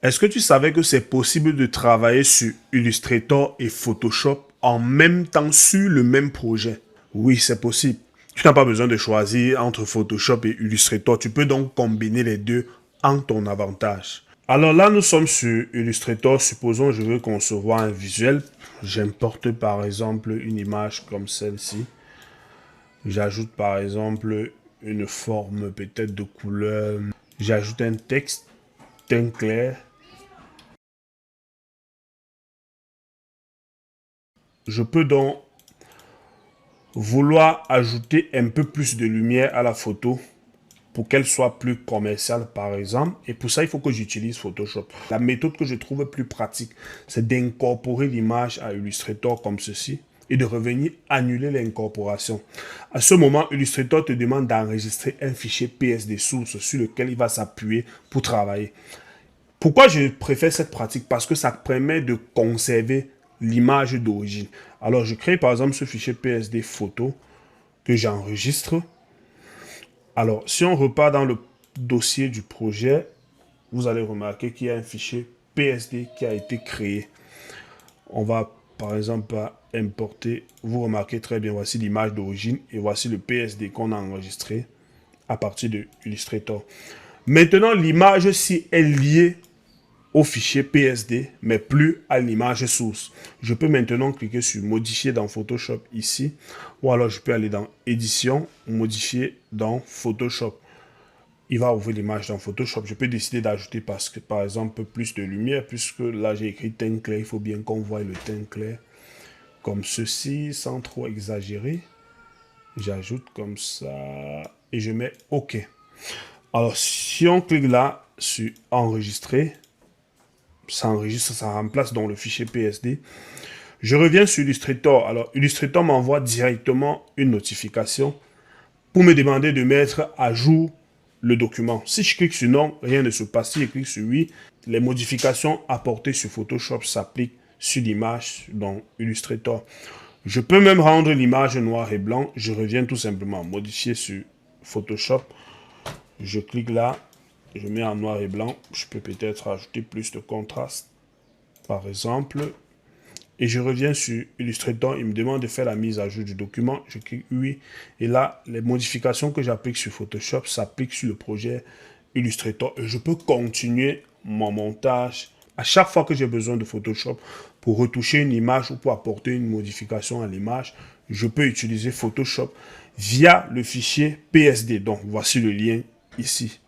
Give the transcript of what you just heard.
Est-ce que tu savais que c'est possible de travailler sur Illustrator et Photoshop en même temps sur le même projet? Oui, c'est possible. Tu n'as pas besoin de choisir entre Photoshop et Illustrator. Tu peux donc combiner les deux en ton avantage. Alors là, nous sommes sur Illustrator. Supposons que je veux concevoir un visuel. J'importe par exemple une image comme celle-ci. J'ajoute par exemple une forme peut-être de couleur. J'ajoute un texte, teint clair. Je peux donc vouloir ajouter un peu plus de lumière à la photo pour qu'elle soit plus commerciale par exemple. Et pour ça, il faut que j'utilise Photoshop. La méthode que je trouve plus pratique, c'est d'incorporer l'image à Illustrator comme ceci et de revenir annuler l'incorporation. À ce moment, Illustrator te demande d'enregistrer un fichier PSD source sur lequel il va s'appuyer pour travailler. Pourquoi je préfère cette pratique? Parce que ça permet de conserver l'image d'origine. Alors, je crée par exemple ce fichier PSD photo que j'enregistre. Alors, si on repart dans le dossier du projet, vous allez remarquer qu'il y a un fichier PSD qui a été créé. On va par exemple importer, vous remarquez très bien, voici l'image d'origine et voici le PSD qu'on a enregistré à partir de Illustrator. Maintenant, l'image-ci est liée au fichier PSD, mais plus à l'image source. Je peux maintenant cliquer sur modifier dans Photoshop ici, ou alors je peux aller dans édition, modifier dans Photoshop. Il va ouvrir l'image dans Photoshop. Je peux décider d'ajouter par exemple plus de lumière, puisque là j'ai écrit teint clair. Il faut bien qu'on voie le teint clair comme ceci, sans trop exagérer. J'ajoute comme ça et je mets OK. Alors si on clique là sur enregistrer, ça enregistre, ça remplace donc le fichier PSD. Je reviens sur Illustrator. Alors, Illustrator m'envoie directement une notification pour me demander de mettre à jour le document. Si je clique sur non, rien ne se passe. Si je clique sur oui, les modifications apportées sur Photoshop s'appliquent sur l'image dans Illustrator. Je peux même rendre l'image noir et blanc. Je reviens tout simplement modifier sur Photoshop. Je clique là, je mets en noir et blanc. Je peux peut-être ajouter plus de contraste, par exemple. Et je reviens sur Illustrator. Il me demande de faire la mise à jour du document. Je clique oui. Et là, les modifications que j'applique sur Photoshop s'appliquent sur le projet Illustrator. Et je peux continuer mon montage à chaque fois que j'ai besoin de Photoshop pour retoucher une image ou pour apporter une modification à l'image. Je peux utiliser Photoshop via le fichier PSD. Donc, voici le lien ici.